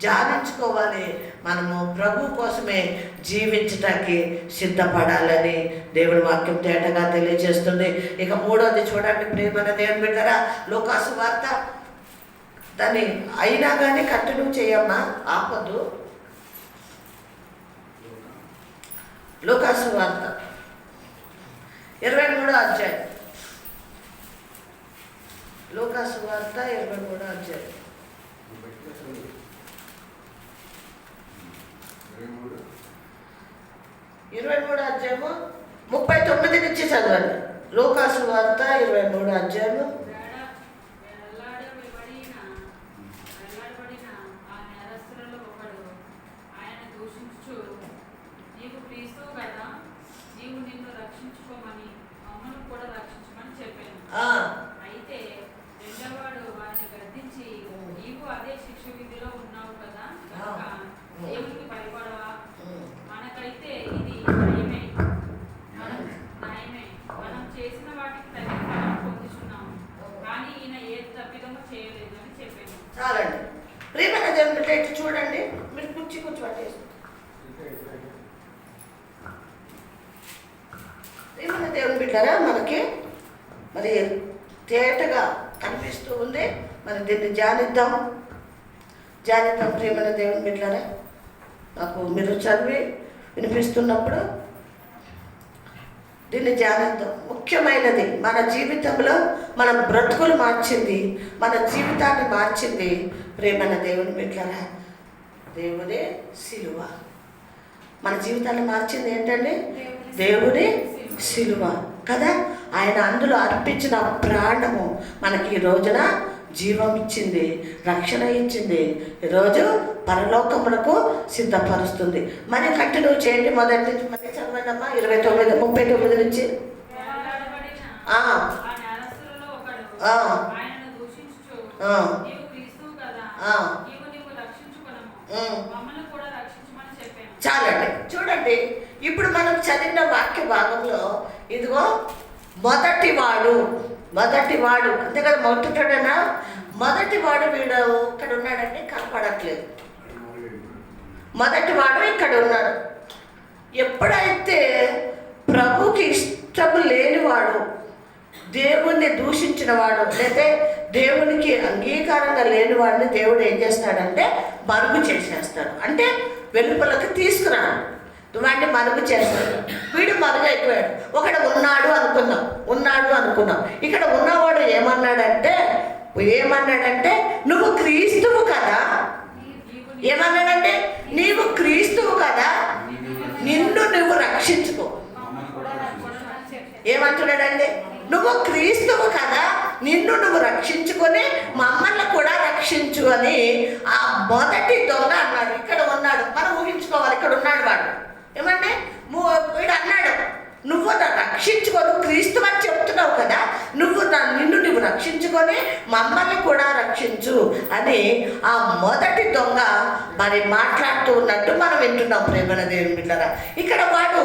ధ్యానించుకోవాలి. మనము ప్రభు కోసమే జీవించటానికి సిద్ధపడాలని దేవుని వాక్యం తేటగా తెలియజేస్తుంది. ఇక మూడోది చూడండి ప్రియమైన దేవుని బిడ్డలారా, లూకాసు వార్త. దాన్ని అయినా కానీ కంటిన్యూ చేయమ్మా, ఆపొద్దు. లూకాసు వార్త 23వ అధ్యాయం. లూకాసు వార్త 23వ అధ్యాయం. 23వ అధ్యాయము 39 నుంచి చదవండి. లూకాసు వార్త 23వ అధ్యాయము. అయితే రెండవవాడు వారిని గద్దించి, నీవు అదే శిక్ష విధిలో ఉన్నావు కదా, కనుక దేవునికి భయపడవా? మనకైతే ఇది నయమే, మనం చేసిన వాటికి తగిన ఫలం పొందుచున్నాము, కానీ ఈయన ఏ తప్పిదము చేయలేదు అని చెప్పాను. చాలండి. ప్రియమైన దేవుని బిడ్డ, ఇటు చూడండి, మీరు కూర్చి పట్టేసి. ప్రియమైన దేవుని బిడ్డరా, మనకి మరి తేటగా కనిపిస్తూ ఉంది. మరి దీన్ని ధ్యానిద్దాం. ప్రియమైన దేవుని బిడ్డలారా, నాకు మీరు చదివి వినిపిస్తున్నప్పుడు దీన్ని ధ్యానిద్దాం. ముఖ్యమైనది, మన జీవితంలో మన బ్రతుకులు మార్చింది, మన జీవితాన్ని మార్చింది ప్రియమైన దేవుని బిడ్డలారా దేవుని సిలువ. మన జీవితాన్ని మార్చింది ఏంటండి? దేవుని సిలువ కదా. ఆయన అందులో అర్పించిన ప్రాణము మనకి ఈ రోజున జీవం ఇచ్చింది, రక్షణ ఇచ్చింది, ఈరోజు పరలోకమునకు సిద్ధపరుస్తుంది. మరి కంటిన్యూ చేయండి, మొదటి నుంచి మరి చదవండమ్మా. 39 నుంచి. చాలండి. చూడండి, ఇప్పుడు మనం చదివిన వాక్య భాగంలో ఇదిగో మొదటివాడు అంతే కదా. మొదటివాడు వీడు ఇక్కడ ఉన్నాడండి, కనపడట్లేదు. మొదటివాడు ఇక్కడ ఉన్నాడు. ఎప్పుడైతే ప్రభుకి ఇష్టం లేనివాడు, దేవుణ్ణి దూషించిన వాడు, లేదా దేవునికి అంగీకారంగా లేనివాడిని దేవుడు ఏం చేస్తాడంటే మరుగు చేసేస్తాడు. అంటే వెలుపలకి తీసుకురాడు, వాడిని మరుగు చేస్తాడు. వీడు మరుగు అయిపోయాడు. ఒకడు ఉన్నాడు అనుకున్నాం. ఇక్కడ ఉన్నవాడు ఏమన్నాడంటే నువ్వు క్రీస్తువు కదా. ఏమన్నాడంటే నీవు క్రీస్తువు కదా, నిన్ను నువ్వు రక్షించుకో. ఏమంటున్నాడండి? నువ్వు క్రీస్తువు కదా, నిన్ను నువ్వు రక్షించుకొని మమ్మల్ని కూడా రక్షించు అని ఆ మొదటి దొంగ అన్నాడు. ఇక్కడ ఉన్నాడు, మనం ఊహించుకోవాలి. ఇక్కడ ఉన్నాడు వాడు. ఏమంటే వీడు అన్నాడు, నువ్వు రక్షించుకోను, క్రీస్తు అని చెప్తున్నావు కదా, నిన్ను నువ్వు రక్షించుకొని మమ్మల్ని కూడా రక్షించు అని ఆ మొదటి దొంగ మరి మాట్లాడుతూ ఉన్నట్టు మనం వింటున్నాం ప్రేమల దేవుని బిడ్డలారా. ఇక్కడ వాడు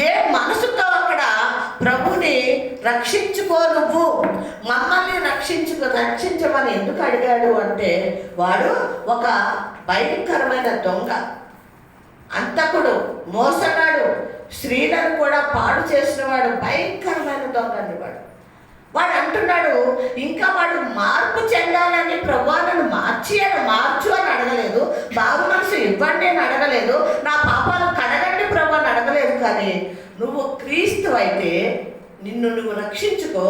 ఏ మనసుతో అక్కడ ప్రభువుని ప్రభుని రక్షించుకో, నువ్వు మమ్మల్ని రక్షించమని ఎందుకు అడిగాడు అంటే, వాడు ఒక భయంకరమైన దొంగ, అంతకుడు, మోసగాడు, స్త్రీలను కూడా పాడు చేసిన వాడు, భయంకరమైన దొంగ అని వాడు అంటున్నాడు. ఇంకా వాడు మార్పు చెందాలని, ప్రభువా నన్ను మార్చు అని అడగలేదు, బాగు మనసు ఇవ్వండి అని అడగలేదు, నా పాపాలు కడగండి ప్రభు అని అడగలేదు. కానీ నువ్వు క్రీస్తు అయితే నిన్ను నువ్వు రక్షించుకో,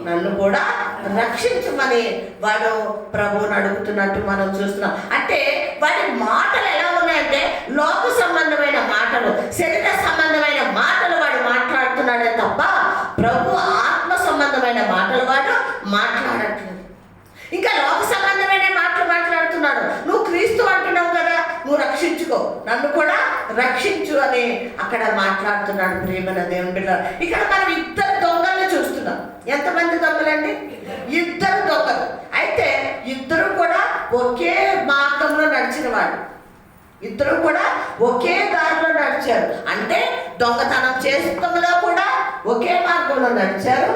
నన్ను కూడా రక్షించమని వాడు ప్రభువుని అడుగుతున్నట్టు మనం చూస్తున్నాం. అంటే వాడి మాటలు ఎలా ఉన్నాయంటే లోక సంబంధమైన మాటలు, శరీర సంబంధమైన మాటలు వాడు మాట్లాడుతున్నాడే తప్ప ప్రభు ఆత్మ సంబంధమైన మాటలు వాడు మాట్లాడట్లేదు. ఇంకా లోక సంబంధమైన మాటలు మాట్లాడుతున్నాడు. నువ్వు క్రీస్తు అంటున్నావు కదా, నువ్వు రక్షించుకో, నన్ను కూడా రక్షించు అని అక్కడ మాట్లాడుతున్నాడు. ప్రియమైన దేవుని బిడ్డ, ఇక్కడ మనం ఇద్దరు దొంగలను చూస్తున్నాం. ఎంతమంది దొంగలండి? ఇద్దరు దొంగలు. అయితే ఇద్దరు కూడా ఒకే మార్గంలో నడిచిన వాడు, ఇద్దరు కూడా ఒకే దారిలో నడిచారు. అంటే దొంగతనం చేసడంలో కూడా ఒకే మార్గంలో నడిచారు,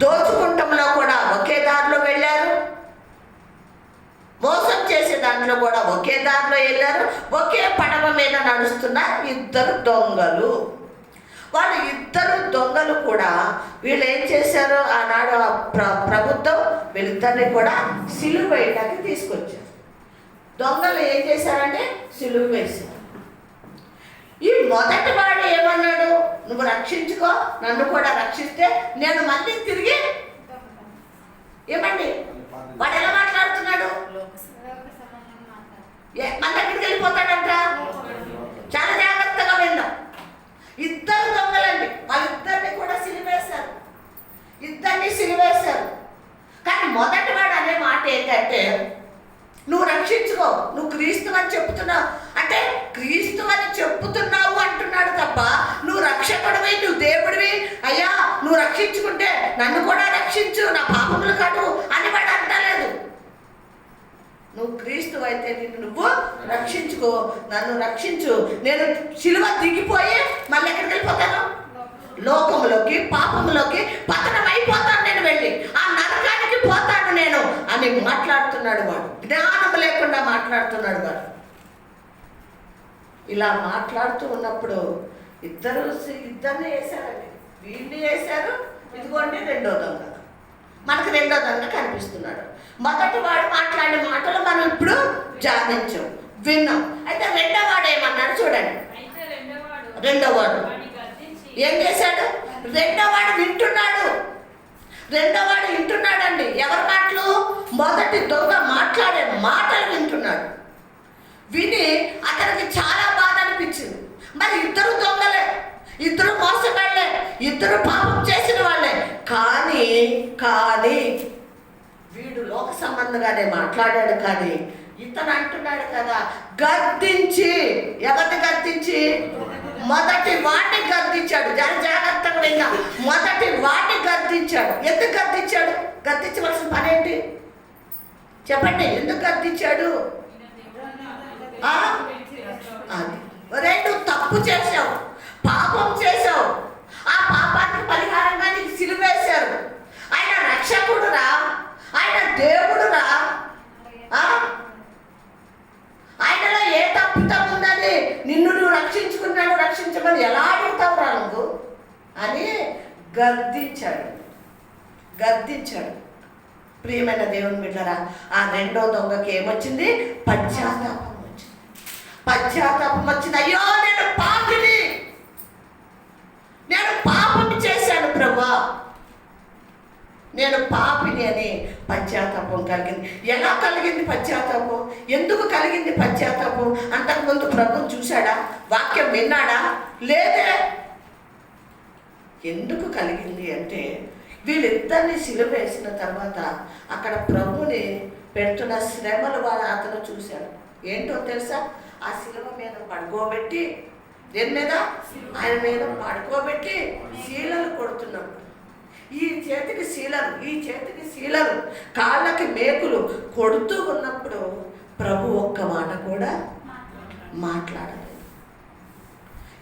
దోచుకుంటంలో కూడా ఒకే దారిలో వెళ్ళారు, మోసం చేసే దాంట్లో కూడా ఒకే దారిలో వెళ్ళారు. ఒకే పడవ మీద నడుస్తున్న ఇద్దరు దొంగలు. వాళ్ళు ఇద్దరు దొంగలు కూడా వీళ్ళు ఏం చేశారు, ఆనాడు ప్రభుత్వం వీళ్ళిద్దరిని కూడా సిలువ వేయడానికి తీసుకొచ్చారు. దొంగలు ఏం చేశారంటే సిలువ వేశారు. ఈ మొదటి వాడు ఏమన్నాడు, నువ్వు రక్షించుకో, నన్ను కూడా రక్షిస్తే నేను మళ్ళీ తిరిగి ఏమండి, వాడు ఎలా మాట్లాడుతున్నాడు, మన దగ్గరికి వెళ్ళిపోతాడంట. చాలా జాగ్రత్తగా విన్నాం. ఇద్దరు దొంగలండి, వాళ్ళిద్దరిని కూడా సిలివేశారు, ఇద్దరిని సిలివేశారు. కానీ మొదటి వాడు అనే మాట ఏంటంటే, నువ్వు రక్షించుకో, నువ్వు క్రీస్తు అని చెప్తున్నావు అంటే క్రీస్తు అని చెప్తున్నావు అంటున్నాడు తప్ప నువ్వు రక్షకుడివి, నువ్వు దేవుడివి, అయ్యా నువ్వు రక్షించుకుంటే నన్ను కూడా రక్షించు, నా పాపములు కడు అని వాడు అంటలేదు. నువ్వు క్రీస్తు అయితే నిన్ను నువ్వు రక్షించుకో, నన్ను రక్షించు, నేను సిలువ దిగిపోయి మళ్ళీ ఎక్కడికి వెళ్ళిపోతాను, లోకములోకి, పాపములోకి పతనం అయిపోతాను, నేను వెళ్ళి ఆ నరకానికి పోతాను నేను అని మాట్లాడుతున్నాడు వాడు. జ్ఞానం లేకుండా మాట్లాడుతున్నాడు వాడు. ఇలా మాట్లాడుతూ ఉన్నప్పుడు ఇద్దరిని వేశారండి, వీడిని వేశారు. ఇదిగోండి రెండో దొంగ, మనకు రెండో దొంగ కనిపిస్తున్నాడు. మొదటి వాడు మాట్లాడే మాటలు మనం ఇప్పుడు ధ్యానించాం, విన్నాం. అయితే రెండో వాడు ఏమన్నాడు చూడండి. రెండో వాడు ఏం చేశాడు, రెండో వాడు వింటున్నాడు. రెండో వాడు వింటున్నాడండి. ఎవరి మాటలు? మొదటి దొంగ మాట్లాడే మాటలు వింటున్నాడు. విని అతనికి చాలా బాధ అనిపించింది. మరి ఇద్దరు దొంగలే, ఇద్దరు మోసగాళ్లే, ఇద్దరు పాపం చేసిన వాళ్ళే. కానీ వీడు లోక సంబంధంగానే మాట్లాడాడు. కానీ ఇతను అంటున్నాడు కదా, గద్దించి, ఎవరిని గద్దించి? మొదటి వాడిని గద్దించాడు. జాగ్రత్తగా విన్నా, మొదటి వాడిని గద్దించాడు. ఎందుకు గద్దించాడు? గద్దించవలసిన పని ఏంటి చెప్పండి? ఎందుకు గద్దించాడు? రెండు తప్పు చేశావు, పాపం చేశావు, ఆ పాపానికి పరిహారంగా నీకు సిలువేశారు. ఆయన రక్షకుడురా, ఆయన దేవుడురా, ఆయనలో ఏ తప్పుతం ఉందని నిన్ను నువ్వు రక్షించుకున్నాడు, రక్షించమని ఎలా అడుగుతావురా నువ్వు అని గద్దించాడు. ప్రియమైన దేవుని బిడ్డరా, ఆ రెండో దొంగకి ఏమొచ్చింది? పశ్చాత్తాపం వచ్చింది. అయ్యో నేను పాపిని, నేను పాపం చేశాను ప్రభువా, నేను పాపిని అని పశ్చాత్తాపం కలిగింది. ఎలా కలిగింది పశ్చాత్తాపం? ఎందుకు కలిగింది పశ్చాత్తాపం? అంతకుముందు ప్రభుని చూశాడా? వాక్యం విన్నాడా? లేదే. ఎందుకు కలిగింది అంటే, వీళ్ళిద్దరిని సిలువ వేసిన తర్వాత అక్కడ ప్రభుని పెడుతున్న శ్రమలు అతను చూశాడు. ఏంటో తెలుసా? ఆ సిలువ మీద పడుకోబెట్టి, దేని మీద? ఆయన మీద పడుకోబెట్టి శీలలు కొడుతున్నప్పుడు, ఈ చేతికి శీలలు, కాళ్ళకి మేకులు కొడుతూ ఉన్నప్పుడు ప్రభు ఒక్క మాట కూడా మాట్లాడలేదు.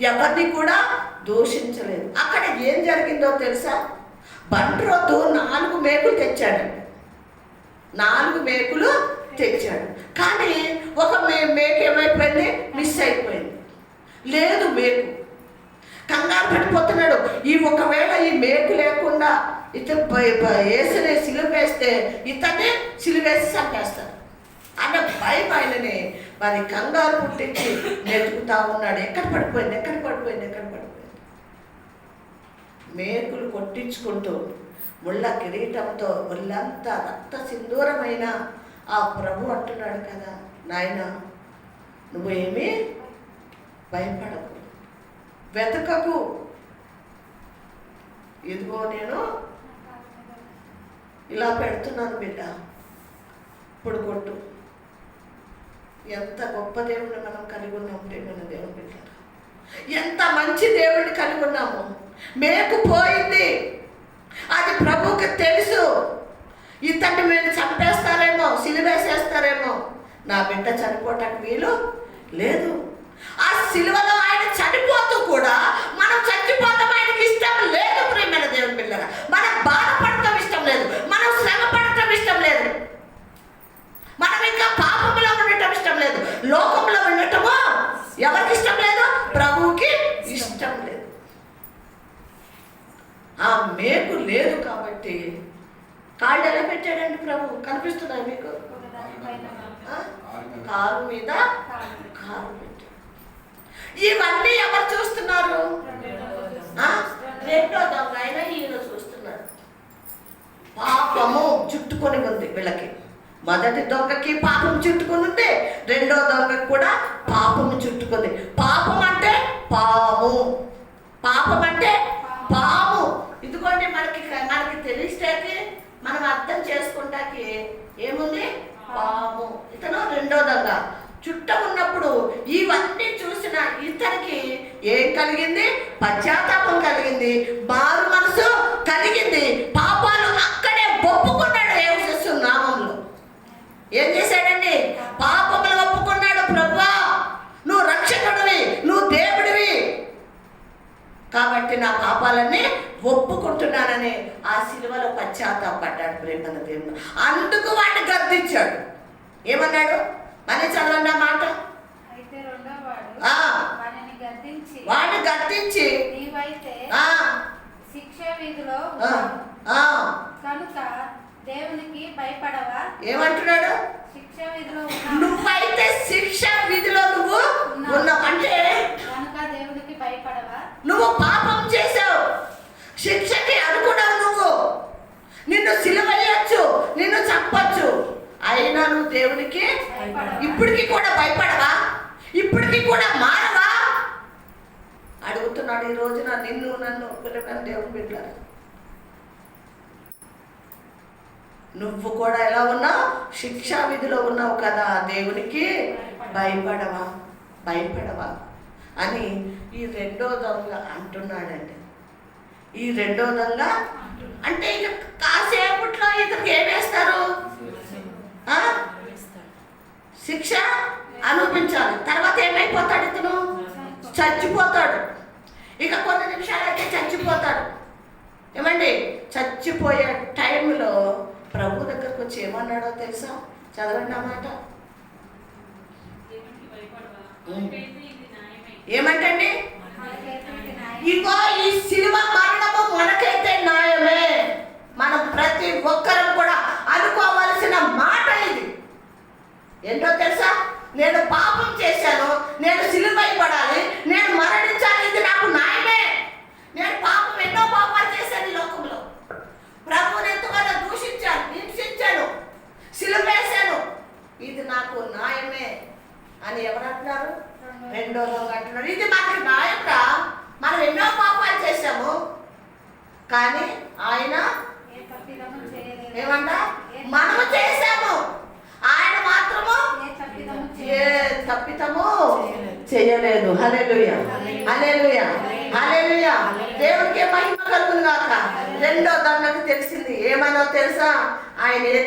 ఎవరిని కూడా దూషించలేదు. అక్కడ ఏం జరిగిందో తెలుసా? బండ్రోతు 4 మేకులు తెచ్చాడండి. 4 మేకులు తెచ్చాడు. కానీ ఒక మేకు ఏమైపోయింది? మిస్ అయిపోయింది. లేదు మేకు. కంగారు పడిపోతున్నాడు. ఒకవేళ ఈ మేకు లేకుండా ఇతను యేసుని సిలువేస్తే ఇతన్ని సిలువేసి చంపేస్తాడు అన్న భయం ఆయనని మరి కంగారు పుట్టించి నెతుకుతా ఉన్నాడు. ఎక్కడ పడిపోయింది? మేకులు కొట్టించుకుంటూ ముళ్ళ కిరీటంతో ఒళ్ళంతా రక్త సింధూరమైన ఆ ప్రభు అంటున్నాడు కదా, నాయన నువ్వు ఏమీ భయపడకు, వెతకకు, ఇదిగో నేను ఇలా పెడుతున్నాను బిడ్డ, ఇప్పుడు కొట్టు. ఎంత గొప్ప దేవుడిని మనం కలిగి ఉన్నాం మన దేవుని బిడ్డ, ఎంత మంచి దేవుడిని కలిగి ఉన్నాము. మేకు పోయింది, అది ప్రభువుకి తెలుసు. ఇతన్ని మీరు చంపేస్తారేమో, సిలువేసేస్తారేమో, నా బిడ్డ చనిపోవటానికి వీలు లేదు. ఆ సిలువలో ఆయన చనిపోతూ కూడా మనం చచ్చిపోతాం ఆయనకి ఇష్టం లేదు. ప్రియమైన దేవుని పిల్లగా, మనం బాధపడటం ఇష్టం లేదు, మనం శ్రమ పడటం ఇష్టం లేదు, మనం ఇంకా పాపంలో ఉండటం ఇష్టం లేదు, లోకంలో ఉండటము ఎవరికి ఇష్టం లేదు? ప్రభువుకి ఇష్టం లేదు. ఆ మేకు లేదు కాబట్టి కాళ్ళు ఎలా పెట్టాడండి ప్రభు? కనిపిస్తున్నాయి మీకు? కాలు మీద కాలు పెట్టాడు. ఇవన్నీ ఎవరు చూస్తున్నారు? రెండో దొంగ అయినా ఈయన చూస్తున్నాడు. పాపము చుట్టుకొని ఉంది వీళ్ళకి. మొదటి దొంగకి పాపం చుట్టుకొని ఉంది, రెండో దొంగకి కూడా పాపము చుట్టుకుంది. పాపం అంటే పాము, పాపం అంటే పాము. ఇదిగోండి మనకి తెలిసేకి మనం అర్థం చేసుకుంటాకి ఏముంది? పాము. ఇతను రెండో దొంగ. చుట్ట ఉన్నప్పుడు ఇవన్నీ చూసిన ఇతనికి ఏం కలిగింది? పశ్చాత్తాపం కలిగింది, మారు మనసు కలిగింది. పాపాలు అక్కడే ఒప్పుకున్నాడు యేసు నామంలో. ఏం చేశాడండి? పాపములు ఒప్పుకున్నాడు. ప్రభువా నువ్వు రక్షకుడివి, నువ్వు దేవుడివి కాబట్టి నా పాపాలన్నీ ఒప్పుకుంటున్నానని ఆ సిలువలో పశ్చాత్తాపడ్డాడు ప్రేమన దేవుడు. అందుకు వాడిని గద్దించాడు. ఏమన్నాడు? మళ్ళీ చదవండి ఆ మాట. వాడిని గద్దించి శిక్ష వీధిలో కనుక దేవునికి భయపడవా? ఏమంటున్నాడు? శిక్ష విధిలో నువ్వైతే శిక్ష విధిలో నువ్వు ఉన్నావు అంటే కనుక దేవునికి భయపడవా? నువ్వు పాపం చేసావు, శిక్షకి అనుకున్నావు. నువ్వు నిన్ను సిలువేయొచ్చు, నిన్ను చంపొచ్చు, అయినా నువ్వు దేవునికి ఇప్పటికీ కూడా భయపడవా? ఇప్పటికీ కూడా మారవా? అడుగుతున్నాడు ఈ రోజున నిన్ను నన్ను పిల్లకని దేవుని బిడ్డలు. నువ్వు కూడా ఎలా ఉన్నావు? శిక్షా విధిలో ఉన్నావు కదా, దేవునికి భయపడవా అని ఈ రెండో దొంగ అంటున్నాడండి. ఈ రెండో దొంగ అంటే ఇక కాసేపట్లో ఇతనికి ఏం వేస్తారు? శిక్ష అనుభవించాలి. తర్వాత ఏమైపోతాడు? ఇతను చచ్చిపోతాడు. ఇక కొన్ని నిమిషాలైతే చచ్చిపోతాడు. ఏమండి? చచ్చిపోయే టైంలో ప్రభు దగ్గరకు వచ్చి ఏమన్నాడో తెలుసా? చదవండి అన్నమాట. ఏమంటండి? ఇగో ఈ సిలువ మరణము మనకైతే న్యాయమే. మనం ప్రతి ఒక్కరం కూడా అనుకోవలసిన మాట ఇది. ఏంటో తెలుసా? నేను పాపం చేశాను, నేను సిలువై పడాలి, నేను మరణించాలి, ఇది నాకు న్యాయమే. నేను పాపం ఎన్నో పాపాలు చేశాను ఈ లోకంలో, ప్రభువుని ఎంతగానో దూషించాను, హింసించాను, సిలువేశాను, ఇది నాకు న్యాయమే అని ఎవరు అంటున్నారు? రెండో దొంగ అంటున్నాడు. ఇది మనకి న్యాయంగా, మనం ఎన్నో పాపాలు చేశాము, కానీ ఆయన ఏమంట? మనము చేశాము, ఆయన మాత్రము ఏ తప్పిదము చేయలేదు. హల్లెలూయా, హల్లెలూయా, హల్లెలూయా. దేవుడికి మహిమ కలుగును గాక. రెండో దొంగకి తెలిసింది. ఏమనో తెలుసా? ఆయన